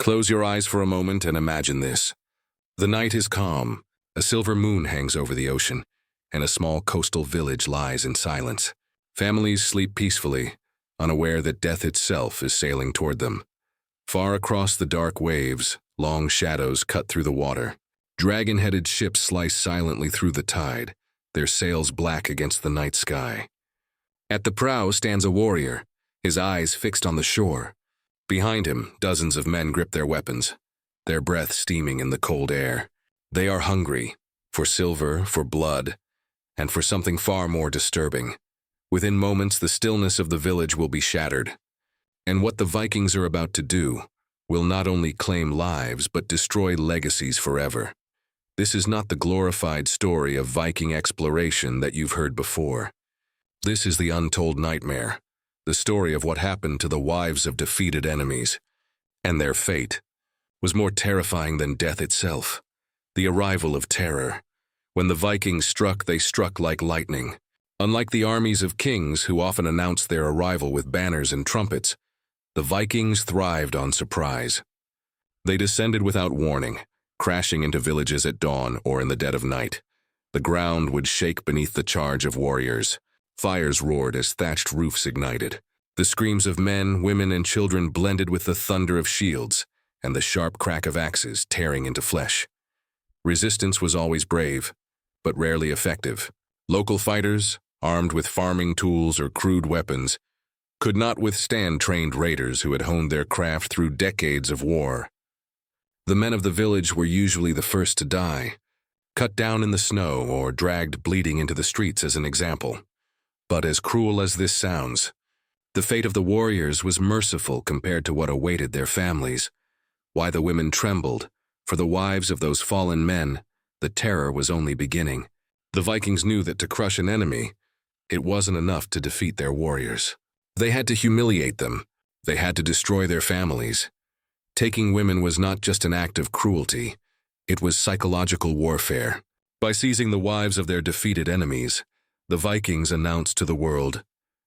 Close your eyes for a moment and imagine this. The night is calm, a silver moon hangs over the ocean, and a small coastal village lies in silence. Families sleep peacefully, unaware that death itself is sailing toward them. Far across the dark waves, long shadows cut through the water. Dragon-headed ships slice silently through the tide, their sails black against the night sky. At the prow stands a warrior, his eyes fixed on the shore. Behind him, dozens of men grip their weapons, their breath steaming in the cold air. They are hungry, for silver, for blood, and for something far more disturbing. Within moments, the stillness of the village will be shattered. And what the Vikings are about to do will not only claim lives, but destroy legacies forever. This is not the glorified story of Viking exploration that you've heard before. This is the untold nightmare, the story of what happened to the wives of defeated enemies. And their fate was more terrifying than death itself. The arrival of terror. When the Vikings struck, they struck like lightning. Unlike the armies of kings who often announced their arrival with banners and trumpets, the Vikings thrived on surprise. They descended without warning, crashing into villages at dawn or in the dead of night. The ground would shake beneath the charge of warriors. Fires roared as thatched roofs ignited. The screams of men, women, and children blended with the thunder of shields and the sharp crack of axes tearing into flesh. Resistance was always brave, but rarely effective. Local fighters, armed with farming tools or crude weapons, could not withstand trained raiders who had honed their craft through decades of war. The men of the village were usually the first to die, cut down in the snow or dragged bleeding into the streets as an example. But as cruel as this sounds, the fate of the warriors was merciful compared to what awaited their families. Why the women trembled, for the wives of those fallen men, the terror was only beginning. The Vikings knew that to crush an enemy, it wasn't enough to defeat their warriors. They had to humiliate them. They had to destroy their families. Taking women was not just an act of cruelty, it was psychological warfare. By seizing the wives of their defeated enemies, the Vikings announced to the world,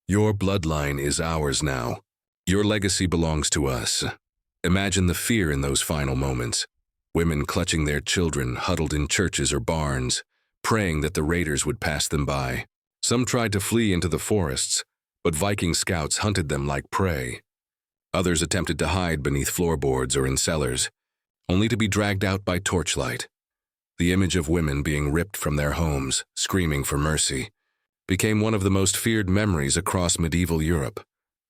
"Your bloodline is ours now. Your legacy belongs to us." Imagine the fear in those final moments. Women clutching their children, huddled in churches or barns, praying that the raiders would pass them by. Some tried to flee into the forests, but Viking scouts hunted them like prey. Others attempted to hide beneath floorboards or in cellars, only to be dragged out by torchlight. The image of women being ripped from their homes, screaming for mercy, became one of the most feared memories across medieval Europe.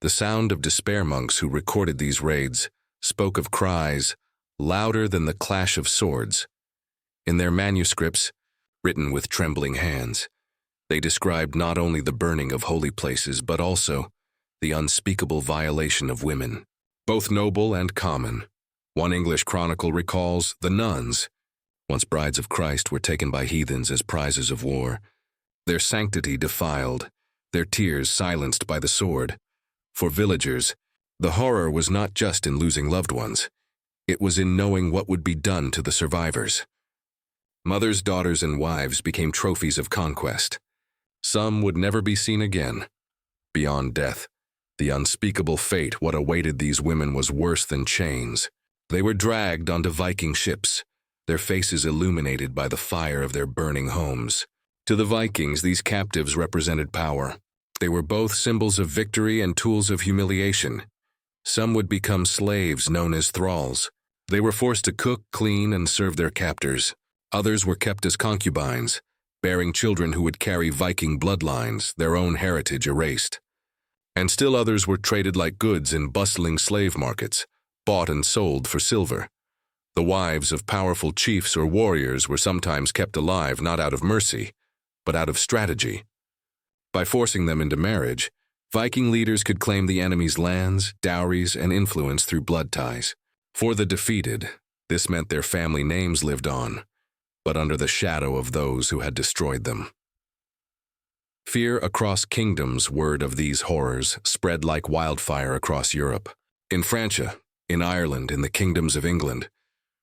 The sound of despair monks who recorded these raids spoke of cries louder than the clash of swords. In their manuscripts, written with trembling hands, they described not only the burning of holy places, but also the unspeakable violation of women, both noble and common. One English chronicle recalls the nuns, once brides of Christ, were taken by heathens as prizes of war, their sanctity defiled, their tears silenced by the sword. For villagers, the horror was not just in losing loved ones, it was in knowing what would be done to the survivors. Mothers, daughters, and wives became trophies of conquest. Some would never be seen again. Beyond death, the unspeakable fate what awaited these women was worse than chains. They were dragged onto Viking ships, their faces illuminated by the fire of their burning homes. To the Vikings, these captives represented power. They were both symbols of victory and tools of humiliation. Some would become slaves known as thralls. They were forced to cook, clean, and serve their captors. Others were kept as concubines, bearing children who would carry Viking bloodlines, their own heritage erased. And still others were traded like goods in bustling slave markets, bought and sold for silver. The wives of powerful chiefs or warriors were sometimes kept alive not out of mercy, but out of strategy. By forcing them into marriage, Viking leaders could claim the enemy's lands, dowries, and influence through blood ties. For the defeated, this meant their family names lived on, but under the shadow of those who had destroyed them. Fear across kingdoms, word of these horrors, spread like wildfire across Europe. In Francia, in Ireland, in the kingdoms of England,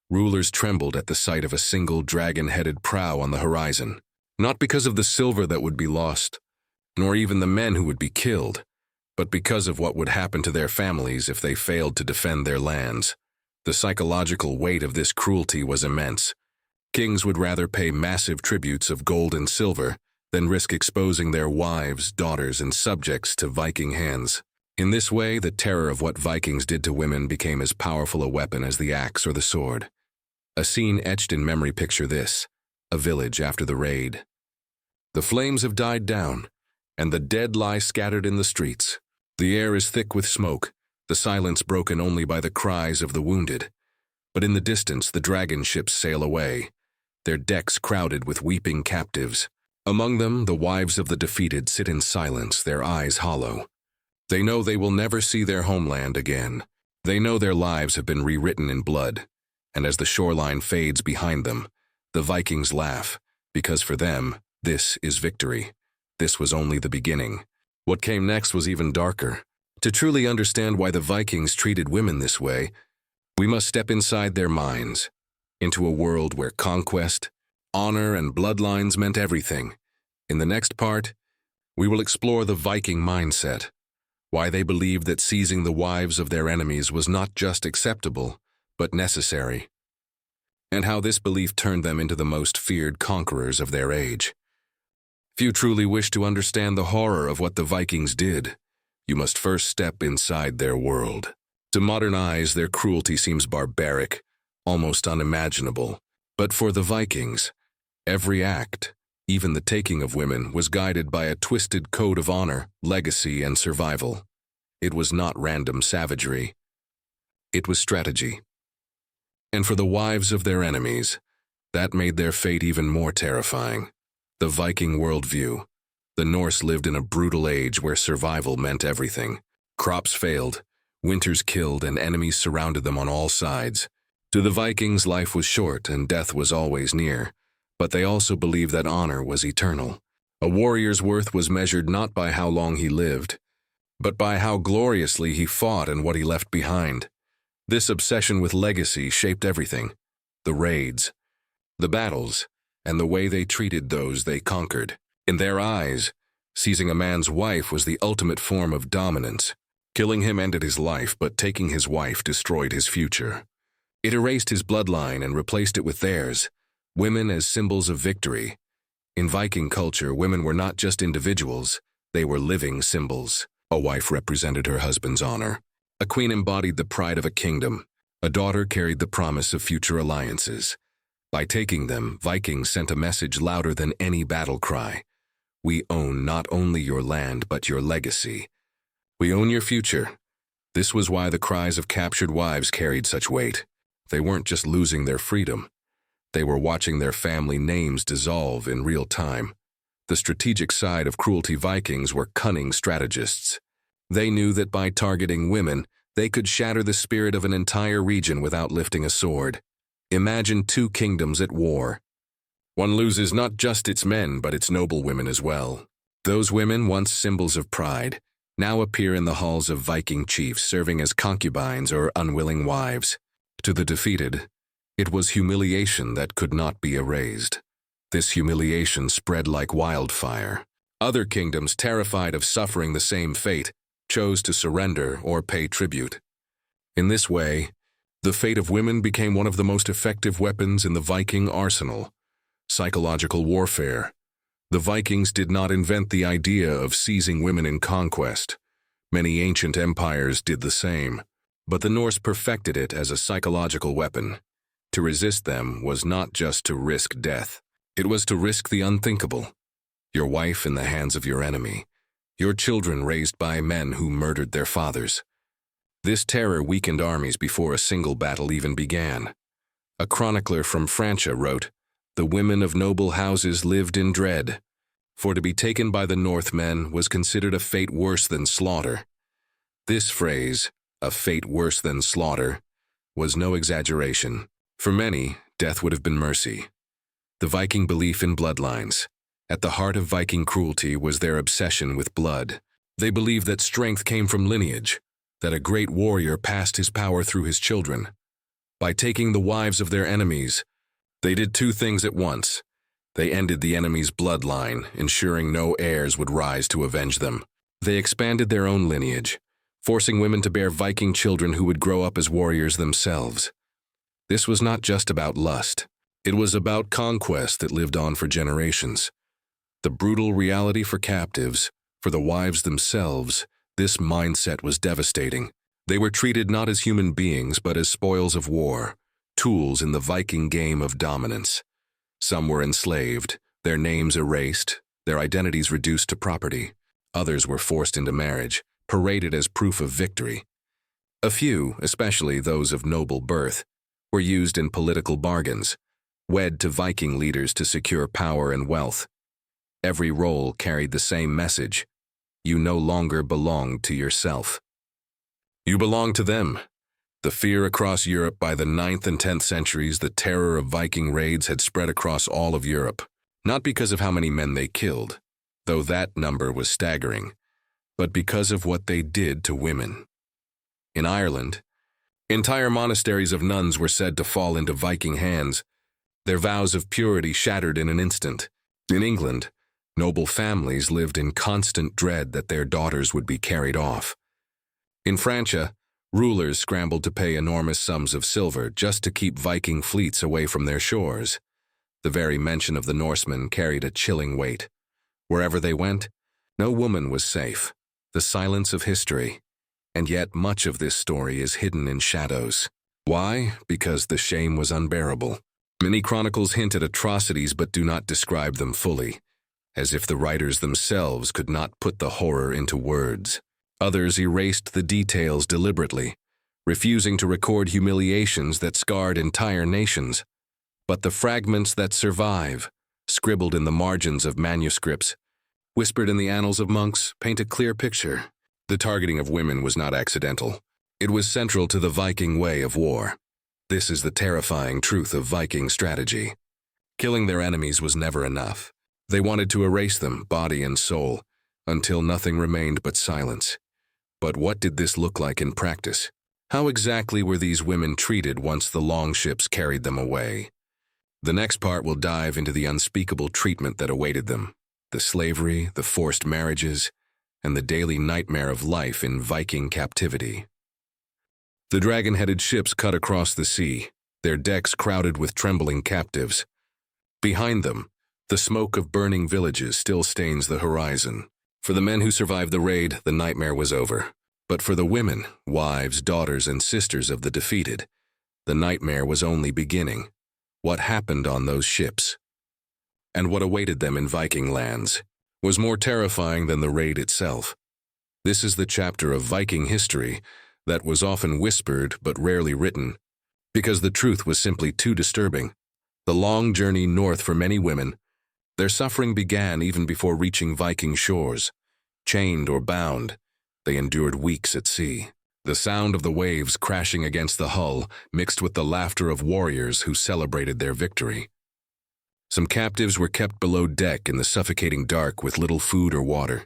rulers trembled at the sight of a single dragon-headed prow on the horizon, not because of the silver that would be lost, nor even the men who would be killed, but because of what would happen to their families if they failed to defend their lands. The psychological weight of this cruelty was immense. Kings would rather pay massive tributes of gold and silver than risk exposing their wives, daughters, and subjects to Viking hands. In this way, the terror of what Vikings did to women became as powerful a weapon as the axe or the sword. A scene etched in memory: picture this: a village after the raid. The flames have died down, and the dead lie scattered in the streets. The air is thick with smoke, the silence broken only by the cries of the wounded. But in the distance, the dragon ships sail away, their decks crowded with weeping captives. Among them, the wives of the defeated sit in silence, their eyes hollow. They know they will never see their homeland again. They know their lives have been rewritten in blood, and as the shoreline fades behind them, the Vikings laugh, because for them, this is victory. This was only the beginning. What came next was even darker. To truly understand why the Vikings treated women this way, we must step inside their minds, into a world where conquest, honor, and bloodlines meant everything. In the next part, we will explore the Viking mindset, why they believed that seizing the wives of their enemies was not just acceptable, but necessary, and how this belief turned them into the most feared conquerors of their age. If you truly wish to understand the horror of what the Vikings did, you must first step inside their world. To modern eyes, their cruelty seems barbaric, almost unimaginable. But for the Vikings, every act, even the taking of women, was guided by a twisted code of honor, legacy, and survival. It was not random savagery. It was strategy. And for the wives of their enemies, that made their fate even more terrifying. The Viking worldview. The Norse lived in a brutal age where survival meant everything. Crops failed, winters killed, and enemies surrounded them on all sides. To the Vikings, life was short and death was always near, but they also believed that honor was eternal. A warrior's worth was measured not by how long he lived, but by how gloriously he fought and what he left behind. This obsession with legacy shaped everything: the raids, the battles, and the way they treated those they conquered. In their eyes, seizing a man's wife was the ultimate form of dominance. Killing him ended his life, but taking his wife destroyed his future. It erased his bloodline and replaced it with theirs, women as symbols of victory. In Viking culture, women were not just individuals, they were living symbols. A wife represented her husband's honor. A queen embodied the pride of a kingdom. A daughter carried the promise of future alliances. By taking them, Vikings sent a message louder than any battle cry. We own not only your land, but your legacy. We own your future. This was why the cries of captured wives carried such weight. They weren't just losing their freedom. They were watching their family names dissolve in real time. The strategic side of cruelty: Vikings were cunning strategists. They knew that by targeting women, they could shatter the spirit of an entire region without lifting a sword. Imagine two kingdoms at war. One loses not just its men, but its noble women as well. Those women, once symbols of pride, now appear in the halls of Viking chiefs, serving as concubines or unwilling wives. To the defeated, it was humiliation that could not be erased. This humiliation spread like wildfire. Other kingdoms, terrified of suffering the same fate, chose to surrender or pay tribute. In this way, the fate of women became one of the most effective weapons in the Viking arsenal: psychological warfare. The Vikings did not invent the idea of seizing women in conquest. Many ancient empires did the same, but the Norse perfected it as a psychological weapon. To resist them was not just to risk death. It was to risk the unthinkable: your wife in the hands of your enemy, your children raised by men who murdered their fathers. This terror weakened armies before a single battle even began. A chronicler from Francia wrote, "The women of noble houses lived in dread, for to be taken by the Northmen was considered a fate worse than slaughter." This phrase, "a fate worse than slaughter," was no exaggeration. For many, death would have been mercy. The Viking belief in bloodlines. At the heart of Viking cruelty was their obsession with blood. They believed that strength came from lineage, that a great warrior passed his power through his children. By taking the wives of their enemies, they did two things at once. They ended the enemy's bloodline, ensuring no heirs would rise to avenge them. They expanded their own lineage, forcing women to bear Viking children who would grow up as warriors themselves. This was not just about lust. It was about conquest that lived on for generations. The brutal reality for captives, for the wives themselves, this mindset was devastating. They were treated not as human beings but as spoils of war, tools in the Viking game of dominance. Some were enslaved, their names erased, their identities reduced to property. Others were forced into marriage, paraded as proof of victory. A few, especially those of noble birth, were used in political bargains, wed to Viking leaders to secure power and wealth. Every role carried the same message: you no longer belong to yourself. You belong to them. The fear across Europe by the 9th and 10th centuries, the terror of Viking raids had spread across all of Europe, not because of how many men they killed, though that number was staggering, but because of what they did to women. In Ireland, entire monasteries of nuns were said to fall into Viking hands, their vows of purity shattered in an instant. In England, noble families lived in constant dread that their daughters would be carried off. In France, rulers scrambled to pay enormous sums of silver just to keep Viking fleets away from their shores. The very mention of the Norsemen carried a chilling weight. Wherever they went, no woman was safe. The silence of history. And yet much of this story is hidden in shadows. Why? Because the shame was unbearable. Many chronicles hint at atrocities but do not describe them fully, as if the writers themselves could not put the horror into words. Others erased the details deliberately, refusing to record humiliations that scarred entire nations. But the fragments that survive, scribbled in the margins of manuscripts, whispered in the annals of monks, paint a clear picture. The targeting of women was not accidental. It was central to the Viking way of war. This is the terrifying truth of Viking strategy. Killing their enemies was never enough. They wanted to erase them, body and soul, until nothing remained but silence. But what did this look like in practice? How exactly were these women treated once the longships carried them away? The next part will dive into the unspeakable treatment that awaited them, the slavery, the forced marriages, and the daily nightmare of life in Viking captivity. The dragon-headed ships cut across the sea, their decks crowded with trembling captives. Behind them, the smoke of burning villages still stains the horizon. For the men who survived the raid, the nightmare was over. But for the women, wives, daughters, and sisters of the defeated, the nightmare was only beginning. What happened on those ships, and what awaited them in Viking lands, was more terrifying than the raid itself. This is the chapter of Viking history that was often whispered but rarely written, because the truth was simply too disturbing. The long journey north for many women, their suffering began even before reaching Viking shores. Chained or bound, they endured weeks at sea. The sound of the waves crashing against the hull mixed with the laughter of warriors who celebrated their victory. Some captives were kept below deck in the suffocating dark with little food or water.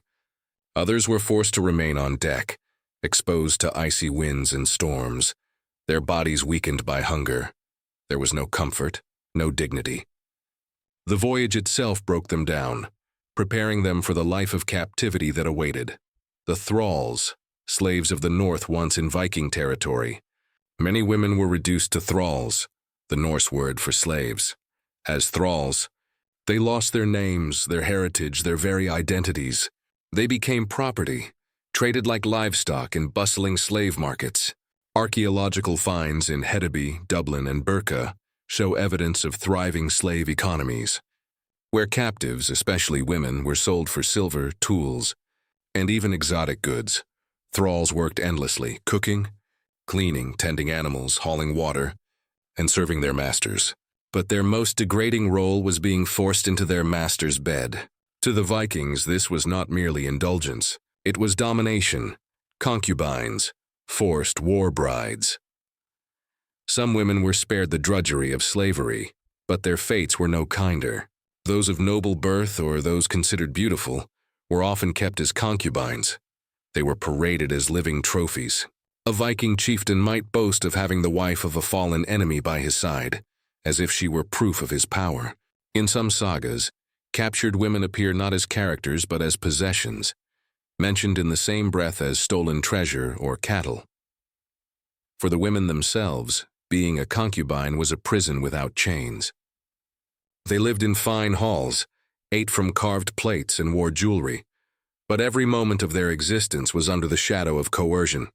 Others were forced to remain on deck, exposed to icy winds and storms, their bodies weakened by hunger. There was no comfort, no dignity. The voyage itself broke them down, preparing them for the life of captivity that awaited. The thralls, slaves of the north once in Viking territory. Many women were reduced to thralls, the Norse word for slaves. As thralls, they lost their names, their heritage, their very identities. They became property, traded like livestock in bustling slave markets. Archaeological finds in Hedeby, Dublin, and Birka show evidence of thriving slave economies, where captives, especially women, were sold for silver, tools, and even exotic goods. Thralls worked endlessly, cooking, cleaning, tending animals, hauling water, and serving their masters. But their most degrading role was being forced into their master's bed. To the Vikings, this was not merely indulgence. It was domination, concubines, forced war brides. Some women were spared the drudgery of slavery, but their fates were no kinder. Those of noble birth or those considered beautiful were often kept as concubines. They were paraded as living trophies. A Viking chieftain might boast of having the wife of a fallen enemy by his side, as if she were proof of his power. In some sagas, captured women appear not as characters but as possessions, mentioned in the same breath as stolen treasure or cattle. For the women themselves, Being a concubine was a prison without chains. They lived in fine halls, ate from carved plates, and wore jewelry, but every moment of their existence was under the shadow of coercion.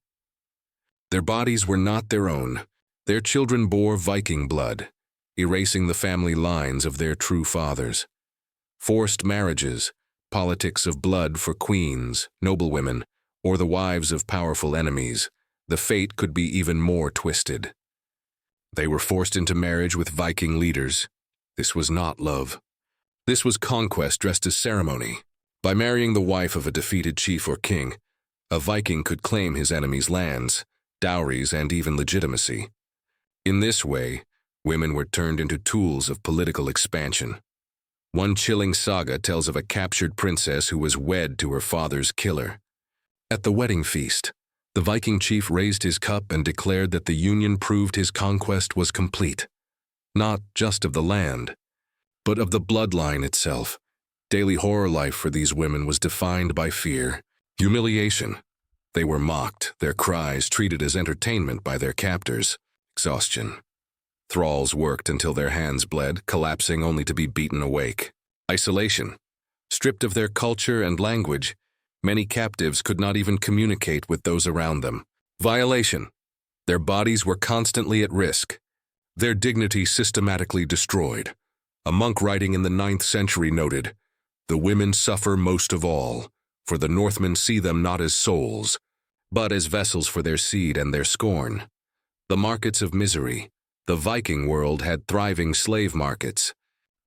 Their bodies were not their own. Their children bore Viking blood, erasing the family lines of their true fathers. Forced marriages, politics of blood for queens, noblewomen, or the wives of powerful enemies, the fate could be even more twisted. They were forced into marriage with Viking leaders. This was not love. This was conquest dressed as ceremony. By marrying the wife of a defeated chief or king, a Viking could claim his enemy's lands, dowries, and even legitimacy. In this way, women were turned into tools of political expansion. One chilling saga tells of a captured princess who was wed to her father's killer. At the wedding feast, the Viking chief raised his cup and declared that the union proved his conquest was complete, not just of the land, but of the bloodline itself. Daily horror life for these women was defined by fear, humiliation. They were mocked, their cries treated as entertainment by their captors, exhaustion. Thralls worked until their hands bled, collapsing only to be beaten awake. Isolation. Stripped of their culture and language, many captives could not even communicate with those around them. Violation. Their bodies were constantly at risk, their dignity systematically destroyed. A monk writing in the 9th century noted, "The women suffer most of all, for the Northmen see them not as souls, but as vessels for their seed and their scorn." The markets of misery. The Viking world had thriving slave markets,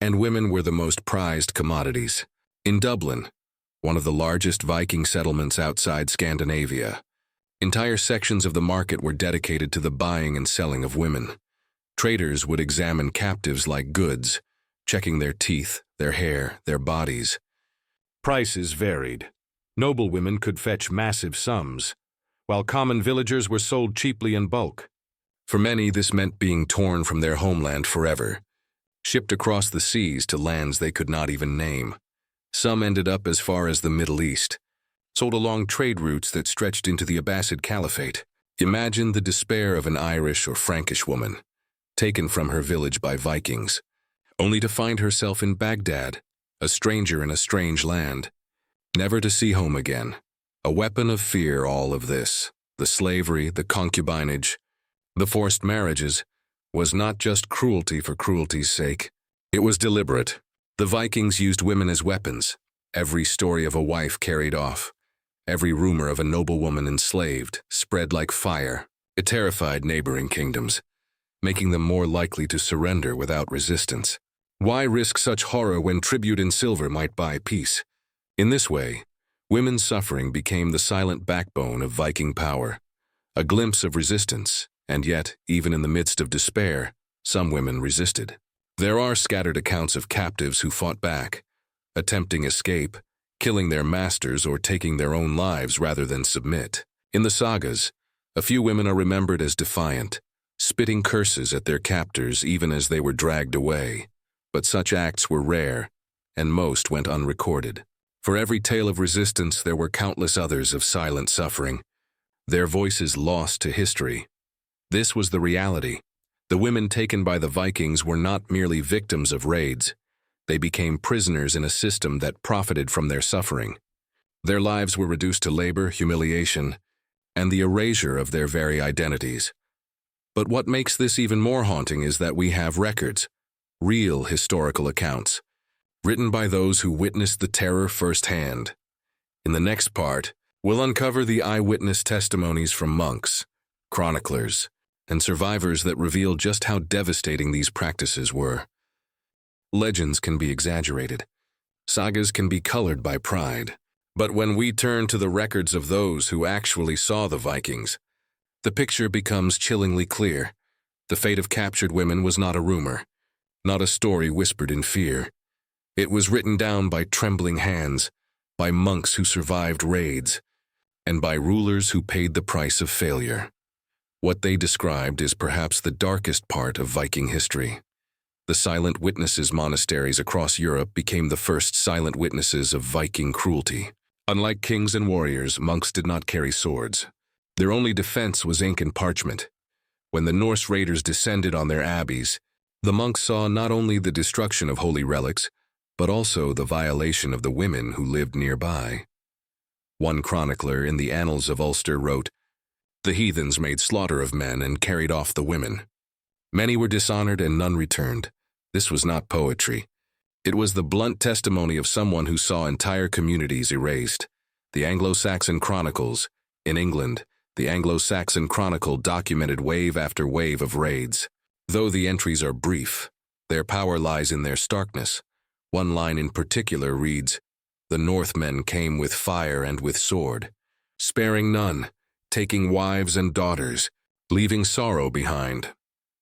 and women were the most prized commodities. In Dublin, one of the largest Viking settlements outside Scandinavia, entire sections of the market were dedicated to the buying and selling of women. Traders would examine captives like goods, checking their teeth, their hair, their bodies. Prices varied. Noble women could fetch massive sums, while common villagers were sold cheaply in bulk. For many, this meant being torn from their homeland forever, shipped across the seas to lands they could not even name. Some ended up as far as the Middle East, sold along trade routes that stretched into the Abbasid Caliphate. Imagine the despair of an Irish or Frankish woman, taken from her village by Vikings, only to find herself in Baghdad, a stranger in a strange land, never to see home again. A weapon of fear, all of this, the slavery, the concubinage, the forced marriages, was not just cruelty for cruelty's sake. It was deliberate. The Vikings used women as weapons. Every story of a wife carried off, every rumor of a noblewoman enslaved, spread like fire. It terrified neighboring kingdoms, making them more likely to surrender without resistance. Why risk such horror when tribute in silver might buy peace? In this way, women's suffering became the silent backbone of Viking power, a glimpse of resistance. And yet, even in the midst of despair, some women resisted. There are scattered accounts of captives who fought back, attempting escape, killing their masters or taking their own lives rather than submit. In the sagas, a few women are remembered as defiant, spitting curses at their captors even as they were dragged away. But such acts were rare, and most went unrecorded. For every tale of resistance, there were countless others of silent suffering, their voices lost to history. This was the reality. The women taken by the Vikings were not merely victims of raids. They became prisoners in a system that profited from their suffering. Their lives were reduced to labor, humiliation, and the erasure of their very identities. But what makes this even more haunting is that we have records, real historical accounts, written by those who witnessed the terror firsthand. In the next part, we'll uncover the eyewitness testimonies from monks, chroniclers, and survivors that reveal just how devastating these practices were. Legends can be exaggerated. Sagas can be colored by pride. But when we turn to the records of those who actually saw the Vikings, the picture becomes chillingly clear. The fate of captured women was not a rumor, not a story whispered in fear. It was written down by trembling hands, by monks who survived raids, and by rulers who paid the price of failure. What they described is perhaps the darkest part of Viking history. The silent witnesses monasteries across Europe became the first silent witnesses of Viking cruelty. Unlike kings and warriors, monks did not carry swords. Their only defense was ink and parchment. When the Norse raiders descended on their abbeys, the monks saw not only the destruction of holy relics, but also the violation of the women who lived nearby. One chronicler in the Annals of Ulster wrote, "The heathens made slaughter of men and carried off the women. Many were dishonored and none returned." This was not poetry. It was the blunt testimony of someone who saw entire communities erased. The Anglo-Saxon Chronicles. In England, the Anglo-Saxon Chronicle documented wave after wave of raids. Though the entries are brief, their power lies in their starkness. One line in particular reads, "The Northmen came with fire and with sword, sparing none, taking wives and daughters, leaving sorrow behind."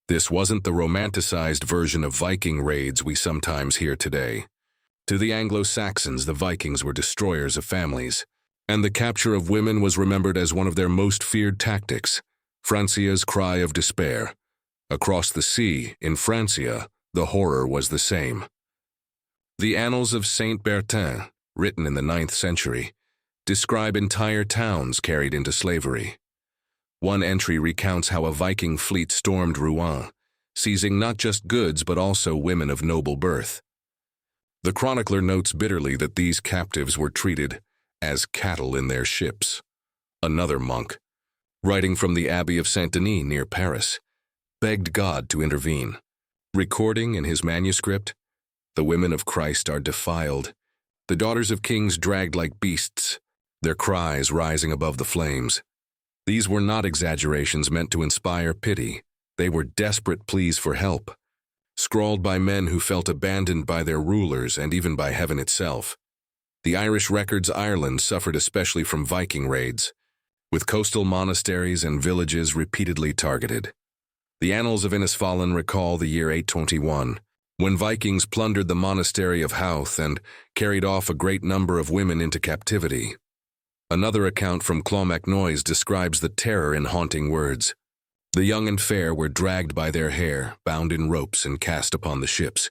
This wasn't the romanticized version of Viking raids we sometimes hear today. To the Anglo-Saxons, the Vikings were destroyers of families, and the capture of women was remembered as one of their most feared tactics, Francia's cry of despair. Across the sea, in Francia, the horror was the same. The Annals of Saint Bertin, written in the 9th century, describe entire towns carried into slavery. One entry recounts how a Viking fleet stormed Rouen, seizing not just goods but also women of noble birth. The chronicler notes bitterly that these captives were treated as cattle in their ships. Another monk, writing from the Abbey of Saint-Denis near Paris, begged God to intervene, recording in his manuscript, "The women of Christ are defiled, the daughters of kings dragged like beasts, their cries rising above the flames." These were not exaggerations meant to inspire pity. They were desperate pleas for help, scrawled by men who felt abandoned by their rulers and even by heaven itself. The Irish records Ireland suffered especially from Viking raids, with coastal monasteries and villages repeatedly targeted. The Annals of Innisfallen recall the year 821, when Vikings plundered the monastery of Howth and carried off a great number of women into captivity. Another account from Clonmacnoise describes the terror in haunting words. "The young and fair were dragged by their hair, bound in ropes and cast upon the ships.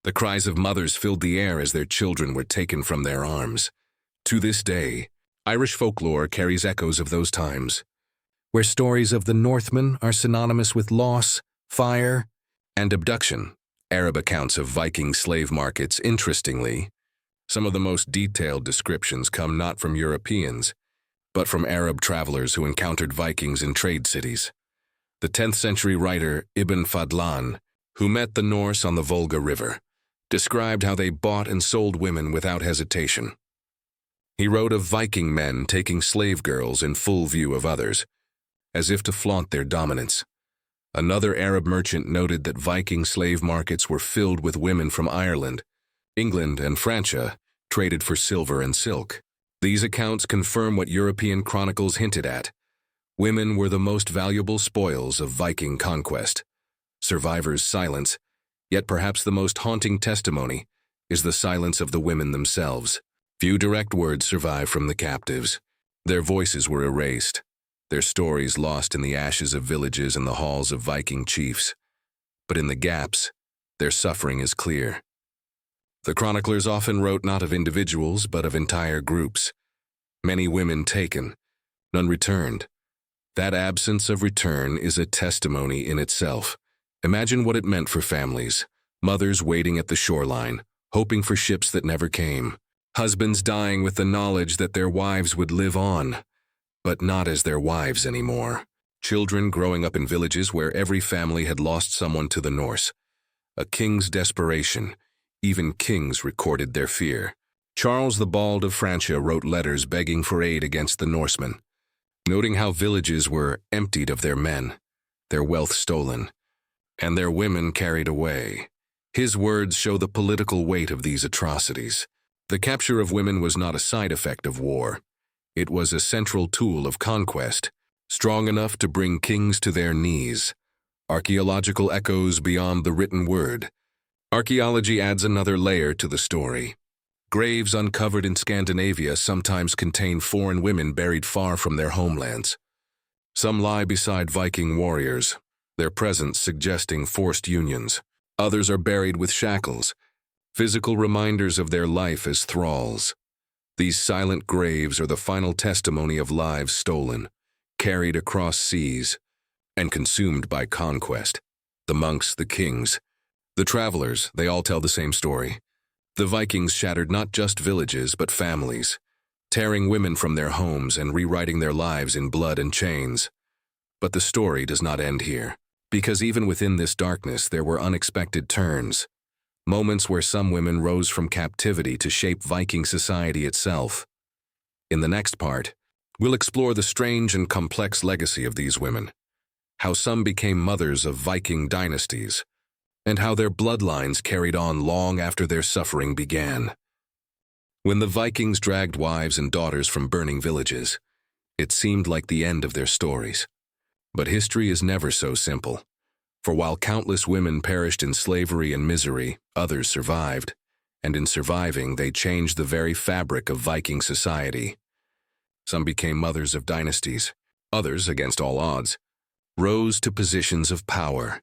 The cries of mothers filled the air as their children were taken from their arms." To this day, Irish folklore carries echoes of those times, where stories of the Northmen are synonymous with loss, fire, and abduction. Arab accounts of Viking slave markets, interestingly, some of the most detailed descriptions come not from Europeans, but from Arab travelers who encountered Vikings in trade cities. The 10th century writer Ibn Fadlan, who met the Norse on the Volga River, described how they bought and sold women without hesitation. He wrote of Viking men taking slave girls in full view of others, as if to flaunt their dominance. Another Arab merchant noted that Viking slave markets were filled with women from Ireland. England and Francia traded for silver and silk. These accounts confirm what European chronicles hinted at. Women were the most valuable spoils of Viking conquest. Survivors' silence, yet perhaps the most haunting testimony, is the silence of the women themselves. Few direct words survive from the captives. Their voices were erased, their stories lost in the ashes of villages and the halls of Viking chiefs. But in the gaps, their suffering is clear. The chroniclers often wrote not of individuals, but of entire groups. Many women taken, none returned. That absence of return is a testimony in itself. Imagine what it meant for families, mothers waiting at the shoreline, hoping for ships that never came, husbands dying with the knowledge that their wives would live on, but not as their wives anymore. Children growing up in villages where every family had lost someone to the Norse. A king's desperation. Even kings recorded their fear. Charles the Bald of Francia wrote letters begging for aid against the Norsemen, noting how villages were emptied of their men, their wealth stolen, and their women carried away. His words show the political weight of these atrocities. The capture of women was not a side effect of war. It was a central tool of conquest, strong enough to bring kings to their knees. Archaeological echoes beyond the written word. Archaeology adds another layer to the story. Graves uncovered in Scandinavia sometimes contain foreign women buried far from their homelands. Some lie beside Viking warriors, their presence suggesting forced unions. Others are buried with shackles, physical reminders of their life as thralls. These silent graves are the final testimony of lives stolen, carried across seas, and consumed by conquest. The monks, the kings, the travelers, they all tell the same story. The Vikings shattered not just villages, but families, tearing women from their homes and rewriting their lives in blood and chains. But the story does not end here, because even within this darkness there were unexpected turns, moments where some women rose from captivity to shape Viking society itself. In the next part, we'll explore the strange and complex legacy of these women, how some became mothers of Viking dynasties, and how their bloodlines carried on long after their suffering began. When the Vikings dragged wives and daughters from burning villages, it seemed like the end of their stories. But history is never so simple, for while countless women perished in slavery and misery, others survived, and in surviving they changed the very fabric of Viking society. Some became mothers of dynasties, others, against all odds, rose to positions of power.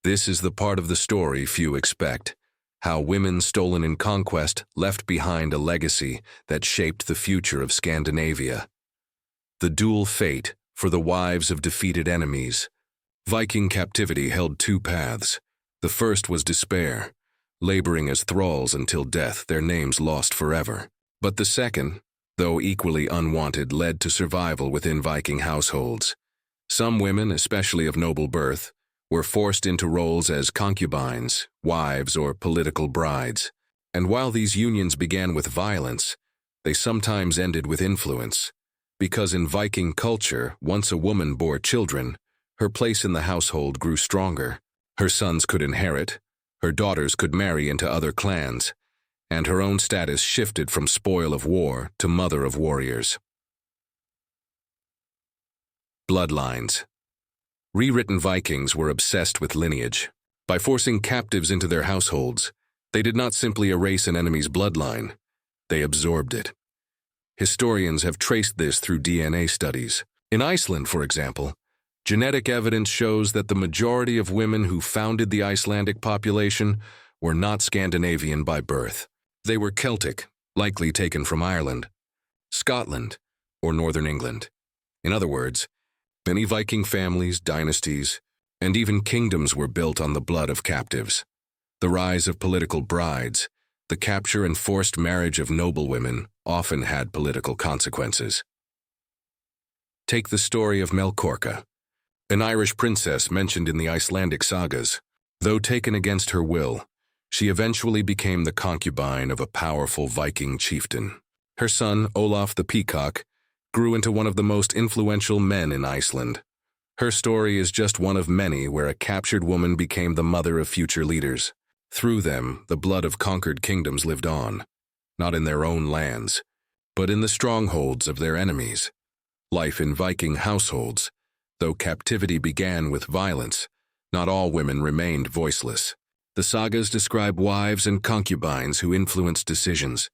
This is the part of the story few expect, how women stolen in conquest left behind a legacy that shaped the future of Scandinavia. The dual fate for the wives of defeated enemies. Viking captivity held two paths. The first was despair, laboring as thralls until death, their names lost forever. But the second, though equally unwanted, led to survival within Viking households. Some women, especially of noble birth, were forced into roles as concubines, wives, or political brides. And while these unions began with violence, they sometimes ended with influence. Because in Viking culture, once a woman bore children, her place in the household grew stronger. Her sons could inherit, her daughters could marry into other clans, and her own status shifted from spoil of war to mother of warriors. Bloodlines. Rewritten Vikings were obsessed with lineage. By forcing captives into their households, they did not simply erase an enemy's bloodline, they absorbed it. Historians have traced this through DNA studies. In Iceland, for example, genetic evidence shows that the majority of women who founded the Icelandic population were not Scandinavian by birth. They were Celtic, likely taken from Ireland, Scotland, or Northern England. In other words, many Viking families, dynasties, and even kingdoms were built on the blood of captives. The rise of political brides, the capture and forced marriage of noblewomen often had political consequences. Take the story of Melkorka, an Irish princess mentioned in the Icelandic sagas. Though taken against her will, she eventually became the concubine of a powerful Viking chieftain. Her son, Olaf the Peacock, grew into one of the most influential men in Iceland. Her story is just one of many where a captured woman became the mother of future leaders. Through them, the blood of conquered kingdoms lived on, not in their own lands, but in the strongholds of their enemies. Life in Viking households, though captivity began with violence, not all women remained voiceless. The sagas describe wives and concubines who influenced decisions,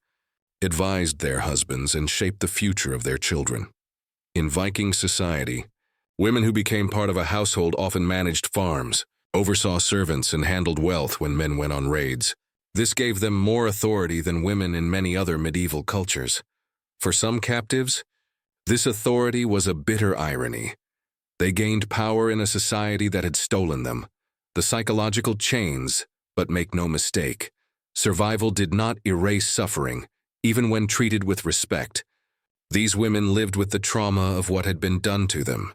advised their husbands, and shaped the future of their children. In Viking society, women who became part of a household often managed farms, oversaw servants, and handled wealth when men went on raids. This gave them more authority than women in many other medieval cultures. For some captives, this authority was a bitter irony. They gained power in a society that had stolen them. The psychological chains, but make no mistake, survival did not erase suffering, even when treated with respect. These women lived with the trauma of what had been done to them.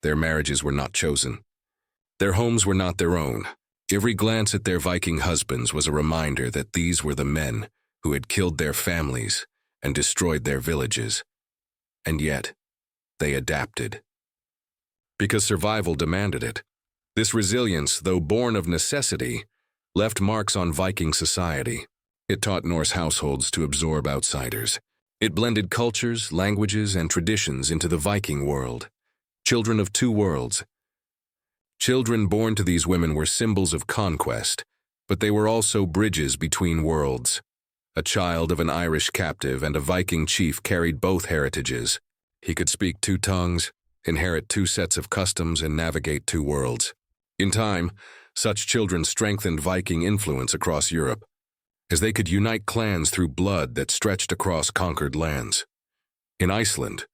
Their marriages were not chosen. Their homes were not their own. Every glance at their Viking husbands was a reminder that these were the men who had killed their families and destroyed their villages. And yet, they adapted. Because survival demanded it. This resilience, though born of necessity, left marks on Viking society. It taught Norse households to absorb outsiders. It blended cultures, languages, and traditions into the Viking world. Children of two worlds. Children born to these women were symbols of conquest, but they were also bridges between worlds. A child of an Irish captive and a Viking chief carried both heritages. He could speak two tongues, inherit two sets of customs, and navigate two worlds. In time, such children strengthened Viking influence across Europe, as they could unite clans through blood that stretched across conquered lands. In Iceland,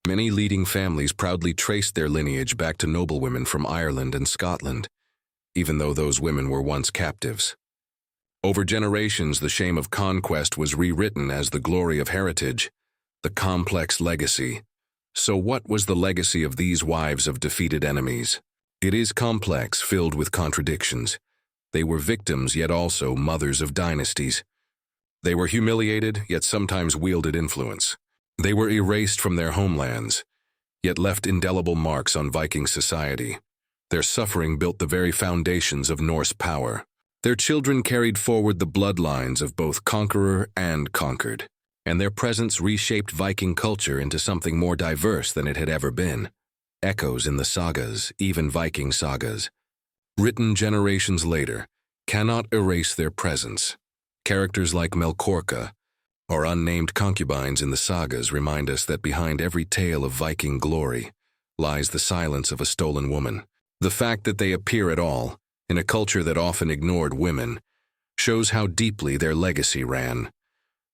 Many leading families proudly traced their lineage back to noblewomen from Ireland and Scotland, even though those women were once captives. Over generations, the shame of conquest was rewritten as the glory of heritage, the complex legacy. So what was the legacy of these wives of defeated enemies? It is complex, filled with contradictions. They were victims, yet also mothers of dynasties. They were humiliated, yet sometimes wielded influence. They were erased from their homelands, yet left indelible marks on Viking society. Their suffering built the very foundations of Norse power. Their children carried forward the bloodlines of both conqueror and conquered, and their presence reshaped Viking culture into something more diverse than it had ever been. Echoes in the sagas, even Viking sagas, written generations later, cannot erase their presence. Characters like Melkorka, or unnamed concubines in the sagas, remind us that behind every tale of Viking glory lies the silence of a stolen woman. The fact that they appear at all, in a culture that often ignored women, shows how deeply their legacy ran.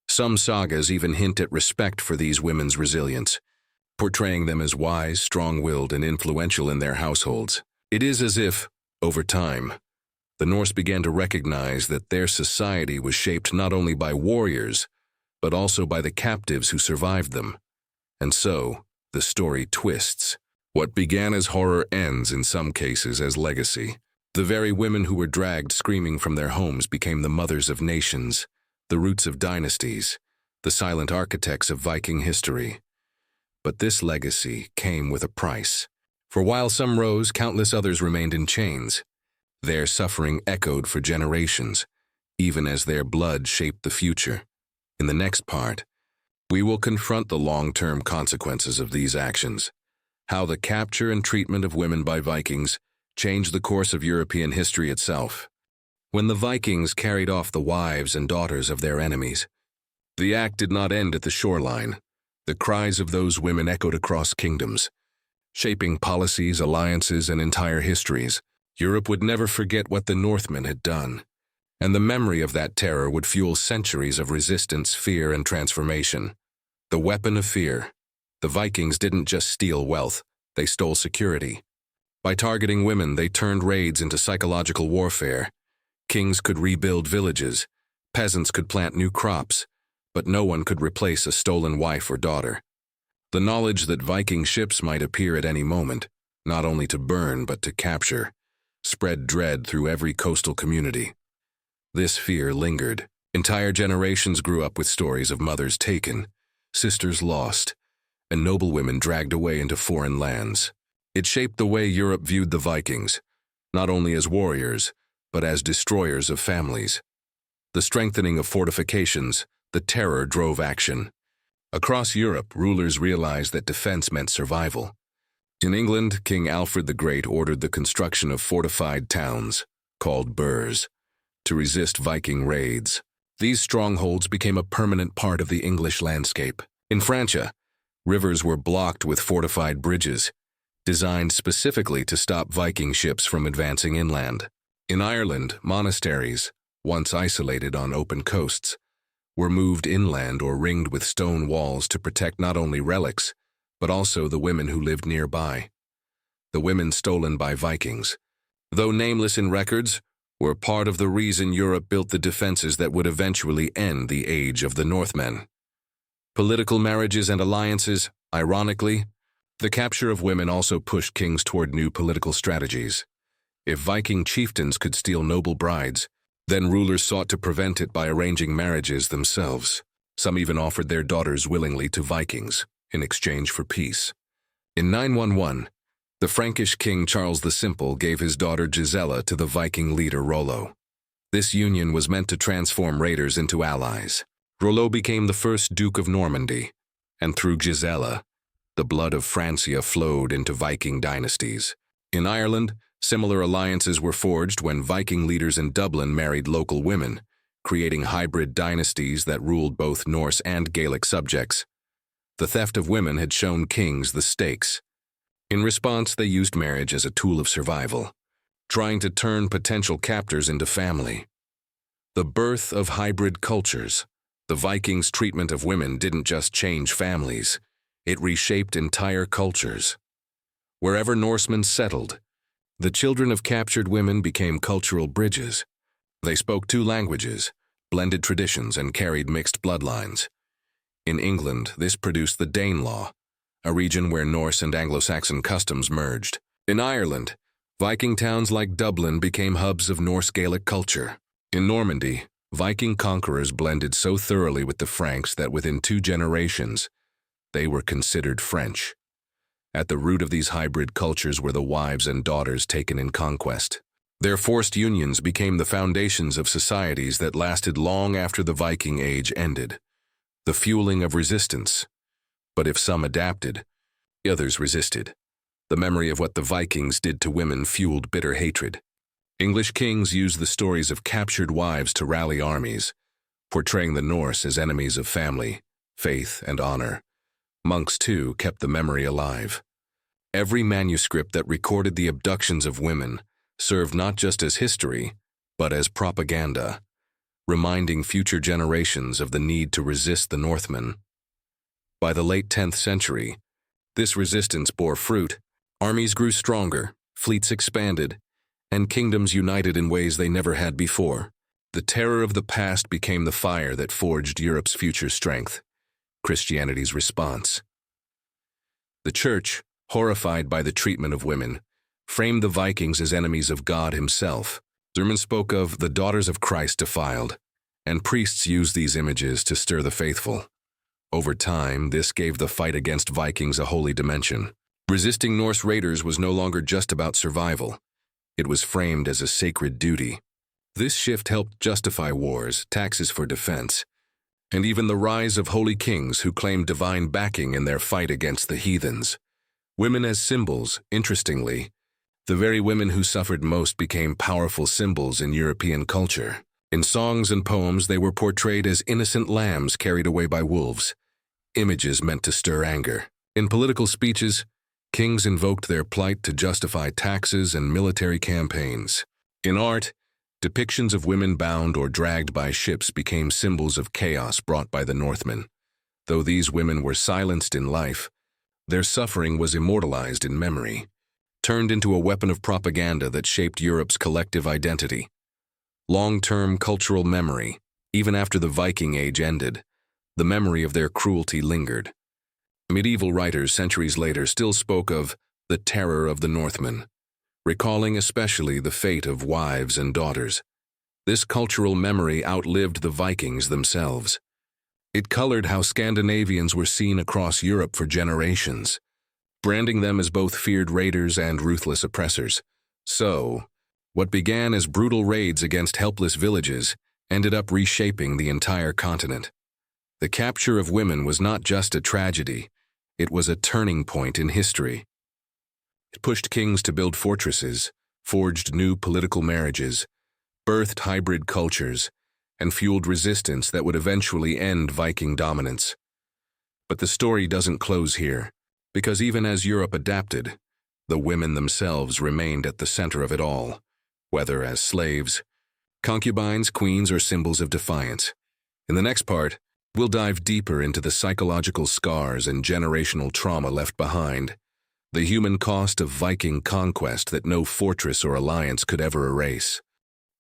Some sagas even hint at respect for these women's resilience, portraying them as wise, strong-willed, and influential in their households. It is as if, over time, the Norse began to recognize that their society was shaped not only by warriors, but also by the captives who survived them. And so, the story twists. What began as horror ends, in some cases, as legacy. The very women who were dragged screaming from their homes became the mothers of nations, the roots of dynasties, the silent architects of Viking history. But this legacy came with a price. For while some rose, countless others remained in chains. Their suffering echoed for generations, even as their blood shaped the future. In the next part, we will confront the long-term consequences of these actions, how the capture and treatment of women by Vikings changed the course of European history itself. When the Vikings carried off the wives and daughters of their enemies, the act did not end at the shoreline. The cries of those women echoed across kingdoms, shaping policies, alliances, and entire histories. Europe would never forget what the Northmen had done, and the memory of that terror would fuel centuries of resistance, fear, and transformation. The weapon of fear. The Vikings didn't just steal wealth, they stole security. By targeting women, they turned raids into psychological warfare. Kings could rebuild villages, peasants could plant new crops, but no one could replace a stolen wife or daughter. The knowledge that Viking ships might appear at any moment, not only to burn but to capture, spread dread through every coastal community. This fear lingered. Entire generations grew up with stories of mothers taken, sisters lost, and noblewomen dragged away into foreign lands. It shaped the way Europe viewed the Vikings, not only as warriors, but as destroyers of families. The strengthening of fortifications, the terror drove action. Across Europe, rulers realized that defense meant survival. In England, King Alfred the Great ordered the construction of fortified towns, called burhs, to resist Viking raids. These strongholds became a permanent part of the English landscape. In Francia, rivers were blocked with fortified bridges, designed specifically to stop Viking ships from advancing inland. In Ireland, monasteries, once isolated on open coasts, were moved inland or ringed with stone walls to protect not only relics, but also the women who lived nearby. The women stolen by Vikings, though nameless in records, were part of the reason Europe built the defenses that would eventually end the age of the Northmen. Political marriages and alliances, ironically, the capture of women also pushed kings toward new political strategies. If Viking chieftains could steal noble brides, then rulers sought to prevent it by arranging marriages themselves. Some even offered their daughters willingly to Vikings in exchange for peace. In 911, the Frankish king Charles the Simple gave his daughter Gisela to the Viking leader Rollo. This union was meant to transform raiders into allies. Rollo became the first Duke of Normandy, and through Gisela, the blood of Francia flowed into Viking dynasties. In Ireland, similar alliances were forged when Viking leaders in Dublin married local women, creating hybrid dynasties that ruled both Norse and Gaelic subjects. The theft of women had shown kings the stakes. In response, they used marriage as a tool of survival, trying to turn potential captors into family. The birth of hybrid cultures. The Vikings' treatment of women didn't just change families, It reshaped entire cultures. Wherever Norsemen settled, the children of captured women became cultural bridges. They spoke two languages, blended traditions, and carried mixed bloodlines. In England, this produced the Danelaw, a region where Norse and Anglo-Saxon customs merged. In Ireland, Viking towns like Dublin became hubs of Norse Gaelic culture. In Normandy, Viking conquerors blended so thoroughly with the Franks that within 2 generations, they were considered French. At the root of these hybrid cultures were the wives and daughters taken in conquest. Their forced unions became the foundations of societies that lasted long after the Viking Age ended, the fueling of resistance. But if some adapted, others resisted. The memory of what the Vikings did to women fueled bitter hatred. English kings used the stories of captured wives to rally armies, portraying the Norse as enemies of family, faith, and honor. Monks, too, kept the memory alive. Every manuscript that recorded the abductions of women served not just as history, but as propaganda, reminding future generations of the need to resist the Northmen. By the late 10th century, this resistance bore fruit. Armies grew stronger, fleets expanded, and kingdoms united in ways they never had before. The terror of the past became the fire that forged Europe's future strength. Christianity's response. The Church, horrified by the treatment of women, framed the Vikings as enemies of God himself. Sermons spoke of the daughters of Christ defiled, and priests used these images to stir the faithful. Over time, this gave the fight against Vikings a holy dimension. Resisting Norse raiders was no longer just about survival. It was framed as a sacred duty. This shift helped justify wars, taxes for defense, and even the rise of holy kings who claimed divine backing in their fight against the heathens. Women as symbols, interestingly, the very women who suffered most became powerful symbols in European culture. In songs and poems, they were portrayed as innocent lambs carried away by wolves, images meant to stir anger. In political speeches, kings invoked their plight to justify taxes and military campaigns. In art, depictions of women bound or dragged by ships became symbols of chaos brought by the Northmen. Though these women were silenced in life, their suffering was immortalized in memory, turned into a weapon of propaganda that shaped Europe's collective identity. Long-term cultural memory, even after the Viking Age ended, the memory of their cruelty lingered. Medieval writers centuries later still spoke of the terror of the Northmen, recalling especially the fate of wives and daughters. This cultural memory outlived the Vikings themselves. It colored how Scandinavians were seen across Europe for generations, branding them as both feared raiders and ruthless oppressors. So, what began as brutal raids against helpless villages ended up reshaping the entire continent. The capture of women was not just a tragedy, it was a turning point in history. It pushed kings to build fortresses, forged new political marriages, birthed hybrid cultures, and fueled resistance that would eventually end Viking dominance. But the story doesn't close here, because even as Europe adapted, the women themselves remained at the center of it all, whether as slaves, concubines, queens, or symbols of defiance. In the next part, we'll dive deeper into the psychological scars and generational trauma left behind, the human cost of Viking conquest that no fortress or alliance could ever erase.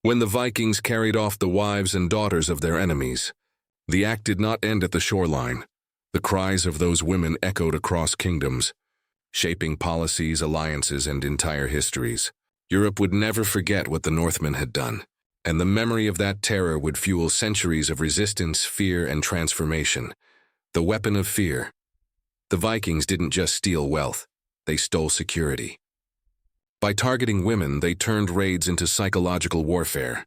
When the Vikings carried off the wives and daughters of their enemies, the act did not end at the shoreline. The cries of those women echoed across kingdoms, shaping policies, alliances, and entire histories. Europe would never forget what the Northmen had done, and the memory of that terror would fuel centuries of resistance, fear, and transformation. The weapon of fear. The Vikings didn't just steal wealth, they stole security. By targeting women, they turned raids into psychological warfare.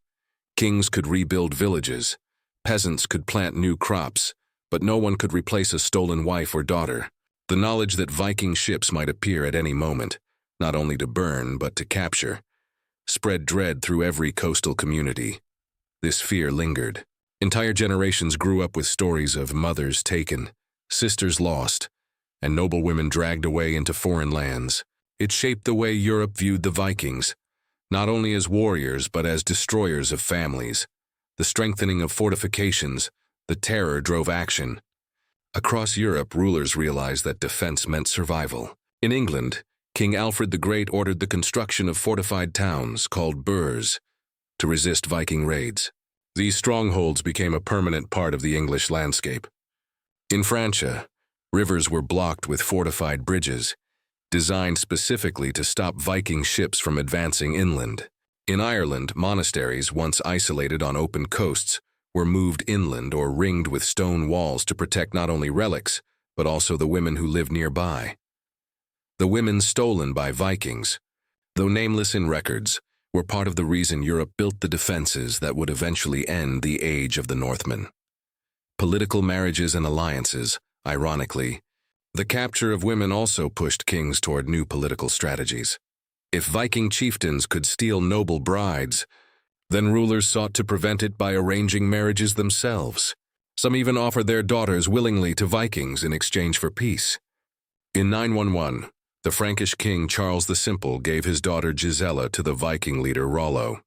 Kings could rebuild villages, peasants could plant new crops, but no one could replace a stolen wife or daughter. The knowledge that Viking ships might appear at any moment, not only to burn but to capture, spread dread through every coastal community. This fear lingered. Entire generations grew up with stories of mothers taken, sisters lost, and noble women dragged away into foreign lands. It shaped the way Europe viewed the Vikings, not only as warriors but as destroyers of families. The strengthening of fortifications, the terror drove action. Across Europe, rulers realized that defense meant survival. In England, King Alfred the Great ordered the construction of fortified towns called burhs to resist Viking raids. These strongholds became a permanent part of the English landscape. In Francia, rivers were blocked with fortified bridges, designed specifically to stop Viking ships from advancing inland. In Ireland, monasteries, once isolated on open coasts, were moved inland or ringed with stone walls to protect not only relics, but also the women who lived nearby. The women stolen by Vikings, though nameless in records, were part of the reason Europe built the defenses that would eventually end the Age of the Northmen. Political marriages and alliances, ironically, the capture of women also pushed kings toward new political strategies. If Viking chieftains could steal noble brides, then rulers sought to prevent it by arranging marriages themselves. Some even offered their daughters willingly to Vikings in exchange for peace. In 911, the Frankish king Charles the Simple gave his daughter Gisela to the Viking leader Rollo.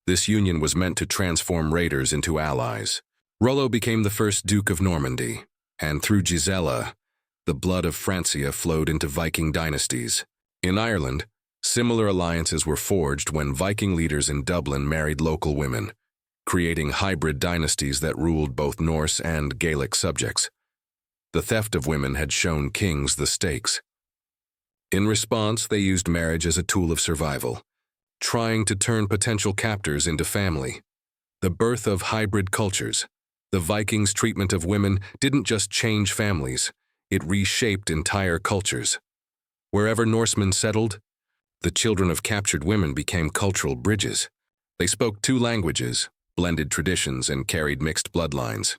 This union was meant to transform raiders into allies. Rollo became the first Duke of Normandy, and through Gisela, the blood of Francia flowed into Viking dynasties. In Ireland, similar alliances were forged when Viking leaders in Dublin married local women, creating hybrid dynasties that ruled both Norse and Gaelic subjects. The theft of women had shown kings the stakes. In response, they used marriage as a tool of survival, trying to turn potential captors into family. The birth of hybrid cultures. The Vikings' treatment of women didn't just change families, it reshaped entire cultures. Wherever Norsemen settled, the children of captured women became cultural bridges. They spoke two languages, blended traditions, and carried mixed bloodlines.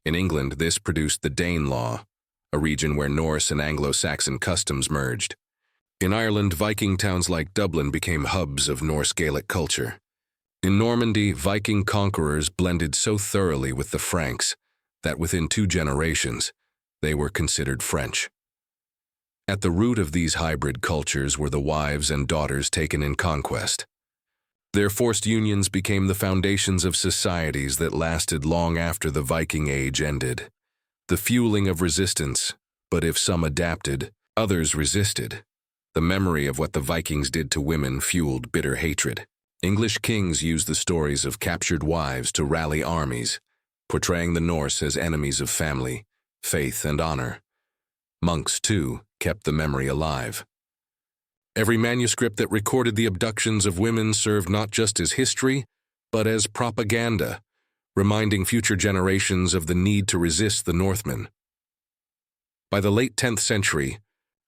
In England, this produced the Danelaw, a region where Norse and Anglo-Saxon customs merged. In Ireland, Viking towns like Dublin became hubs of Norse Gaelic culture. In Normandy, Viking conquerors blended so thoroughly with the Franks that within 2 generations, they were considered French. At the root of these hybrid cultures were the wives and daughters taken in conquest. Their forced unions became the foundations of societies that lasted long after the Viking Age ended. The fueling of resistance, but if some adapted, others resisted. The memory of what the Vikings did to women fueled bitter hatred. English kings used the stories of captured wives to rally armies, portraying the Norse as enemies of family, faith, and honor. Monks, too, kept the memory alive. Every manuscript that recorded the abductions of women served not just as history, but as propaganda, reminding future generations of the need to resist the Northmen. By the late 10th century,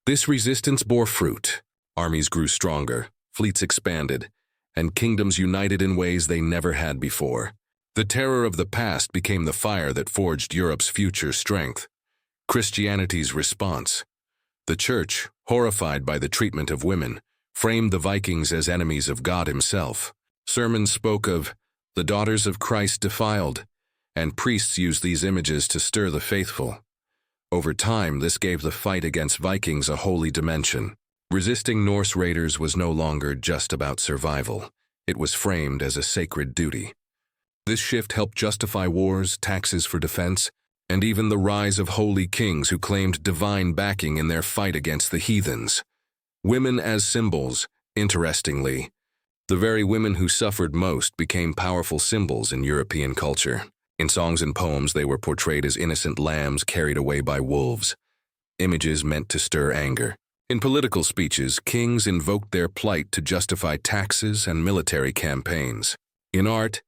this resistance bore fruit. Armies grew stronger, fleets expanded, and kingdoms united in ways they never had before. The terror of the past became the fire that forged Europe's future strength. Christianity's response. The Church, horrified by the treatment of women, framed the Vikings as enemies of God himself. Sermons spoke of the daughters of Christ defiled, and priests used these images to stir the faithful. Over time, this gave the fight against Vikings a holy dimension. Resisting Norse raiders was no longer just about survival. It was framed as a sacred duty. This shift helped justify wars, taxes for defense, and even the rise of holy kings who claimed divine backing in their fight against the heathens. Women as symbols, interestingly. The very women who suffered most became powerful symbols in European culture. In songs and poems, they were portrayed as innocent lambs carried away by wolves, images meant to stir anger. In political speeches, kings invoked their plight to justify taxes and military campaigns. In art,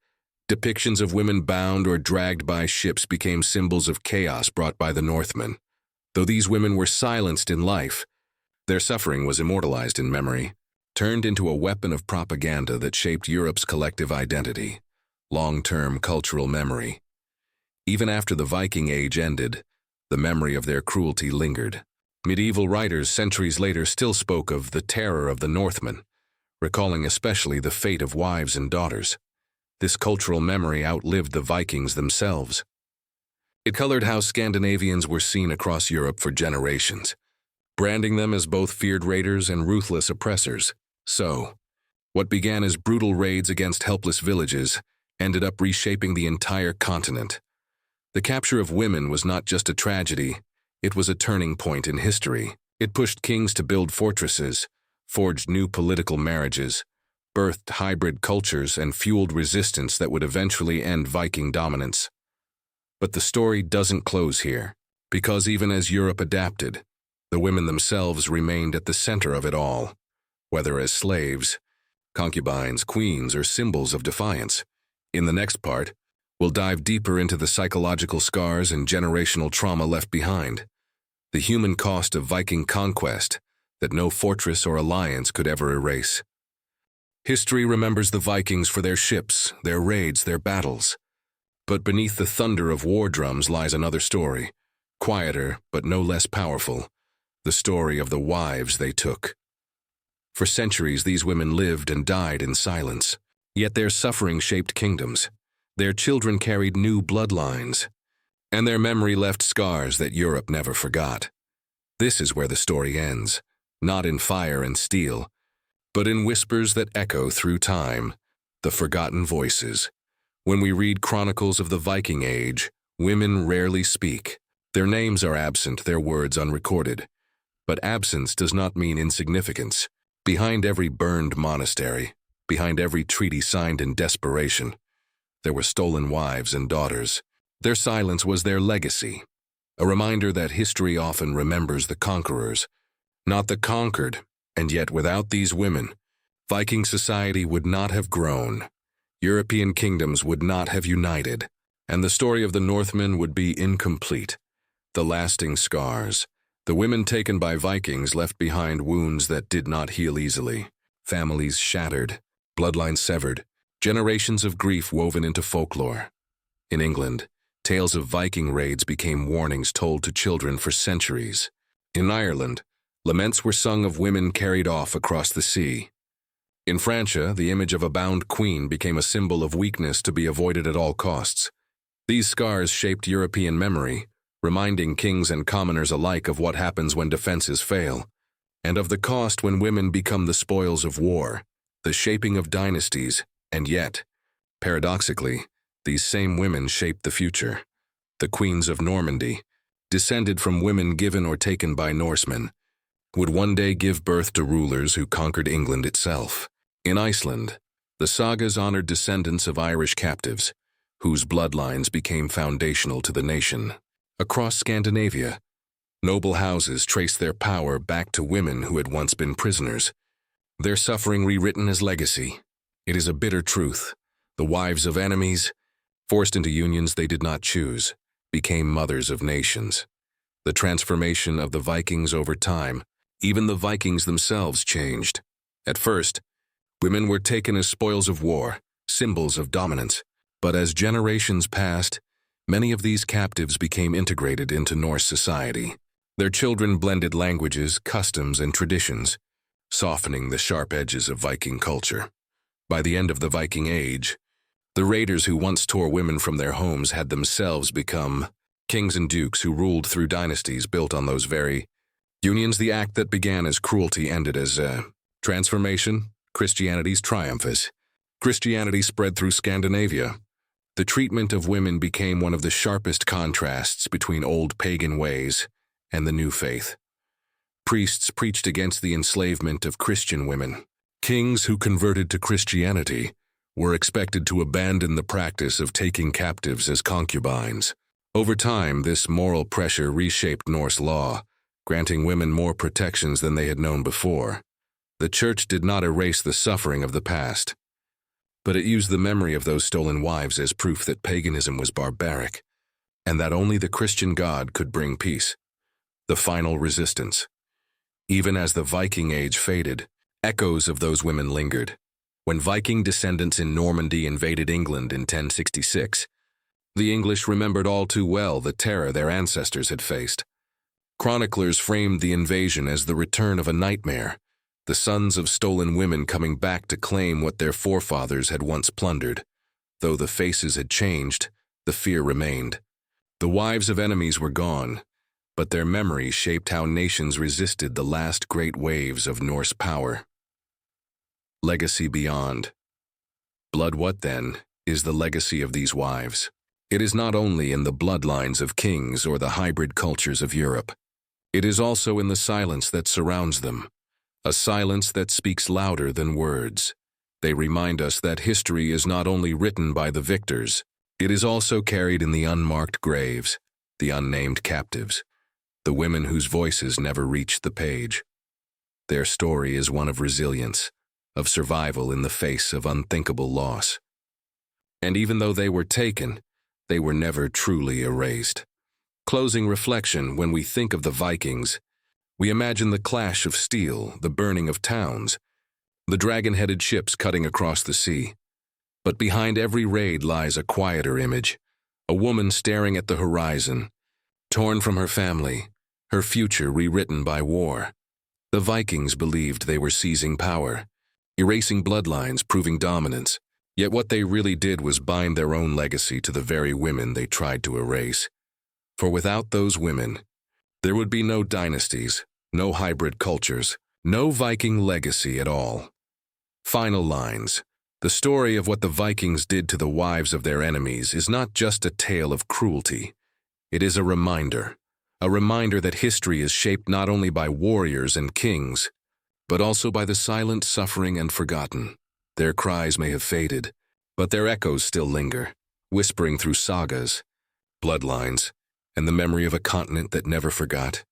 depictions of women bound or dragged by ships became symbols of chaos brought by the Northmen. Though these women were silenced in life, their suffering was immortalized in memory, turned into a weapon of propaganda that shaped Europe's collective identity. Long-term cultural memory. Even after the Viking Age ended, the memory of their cruelty lingered. Medieval writers centuries later still spoke of the terror of the Northmen, recalling especially the fate of wives and daughters. This cultural memory outlived the Vikings themselves. It colored how Scandinavians were seen across Europe for generations, branding them as both feared raiders and ruthless oppressors. So, what began as brutal raids against helpless villages ended up reshaping the entire continent. The capture of women was not just a tragedy, it was a turning point in history. It pushed kings to build fortresses, forged new political marriages, birthed hybrid cultures, and fueled resistance that would eventually end Viking dominance. But the story doesn't close here, because even as Europe adapted, the women themselves remained at the center of it all, whether as slaves, concubines, queens, or symbols of defiance. In the next part, we'll dive deeper into the psychological scars and generational trauma left behind, the human cost of Viking conquest that no fortress or alliance could ever erase. History remembers the Vikings for their ships, their raids, their battles. But beneath the thunder of war drums lies another story, quieter but no less powerful, the story of the wives they took. For centuries, these women lived and died in silence, yet their suffering shaped kingdoms. Their children carried new bloodlines, and their memory left scars that Europe never forgot. This is where the story ends, not in fire and steel, but in whispers that echo through time, the forgotten voices. When we read chronicles of the Viking Age, women rarely speak. Their names are absent, their words unrecorded. But absence does not mean insignificance. Behind every burned monastery, behind every treaty signed in desperation, there were stolen wives and daughters. Their silence was their legacy, a reminder that history often remembers the conquerors, not the conquered, and yet without these women, Viking society would not have grown, European kingdoms would not have united, and the story of the Northmen would be incomplete. The lasting scars, the women taken by Vikings left behind wounds that did not heal easily, families shattered, bloodlines severed, generations of grief woven into folklore. In England, tales of Viking raids became warnings told to children for centuries. In Ireland, laments were sung of women carried off across the sea. In Francia, the image of a bound queen became a symbol of weakness to be avoided at all costs. These scars shaped European memory, reminding kings and commoners alike of what happens when defenses fail, and of the cost when women become the spoils of war, the shaping of dynasties, and yet, paradoxically, these same women shaped the future. The queens of Normandy, descended from women given or taken by Norsemen, would one day give birth to rulers who conquered England itself. In Iceland, the sagas honored descendants of Irish captives, whose bloodlines became foundational to the nation. Across Scandinavia, noble houses traced their power back to women who had once been prisoners, their suffering rewritten as legacy. It is a bitter truth. The wives of enemies, forced into unions they did not choose, became mothers of nations. The transformation of the Vikings over time, even the Vikings themselves changed. At first, women were taken as spoils of war, symbols of dominance. But as generations passed, many of these captives became integrated into Norse society. Their children blended languages, customs, and traditions, softening the sharp edges of Viking culture. By the end of the Viking Age, the raiders who once tore women from their homes had themselves become kings and dukes who ruled through dynasties built on those very unions. The act that began as cruelty ended as transformation, Christianity's triumph. As Christianity spread through Scandinavia, the treatment of women became one of the sharpest contrasts between old pagan ways and the new faith. Priests preached against the enslavement of Christian women. Kings who converted to Christianity were expected to abandon the practice of taking captives as concubines. Over time, this moral pressure reshaped Norse law, granting women more protections than they had known before. The Church did not erase the suffering of the past, but it used the memory of those stolen wives as proof that paganism was barbaric, and that only the Christian God could bring peace. The final resistance. Even as the Viking Age faded, echoes of those women lingered. When Viking descendants in Normandy invaded England in 1066, the English remembered all too well the terror their ancestors had faced. Chroniclers framed the invasion as the return of a nightmare, the sons of stolen women coming back to claim what their forefathers had once plundered. Though the faces had changed, the fear remained. The wives of enemies were gone, but their memory shaped how nations resisted the last great waves of Norse power. Legacy beyond. Blood. What then is the legacy of these wives? It is not only in the bloodlines of kings or the hybrid cultures of Europe. It is also in the silence that surrounds them, a silence that speaks louder than words. They remind us that history is not only written by the victors, it is also carried in the unmarked graves, the unnamed captives, the women whose voices never reached the page. Their story is one of resilience, of survival in the face of unthinkable loss. And even though they were taken, they were never truly erased. Closing reflection: when we think of the Vikings, we imagine the clash of steel, the burning of towns, the dragon-headed ships cutting across the sea. But behind every raid lies a quieter image, a woman staring at the horizon, torn from her family, her future rewritten by war. The Vikings believed they were seizing power, erasing bloodlines, proving dominance. Yet what they really did was bind their own legacy to the very women they tried to erase. For without those women, there would be no dynasties, no hybrid cultures, no Viking legacy at all. Final lines. The story of what the Vikings did to the wives of their enemies is not just a tale of cruelty. It is a reminder that history is shaped not only by warriors and kings, but also by the silent, suffering, and forgotten. Their cries may have faded, but their echoes still linger, whispering through sagas, bloodlines, and the memory of a continent that never forgot.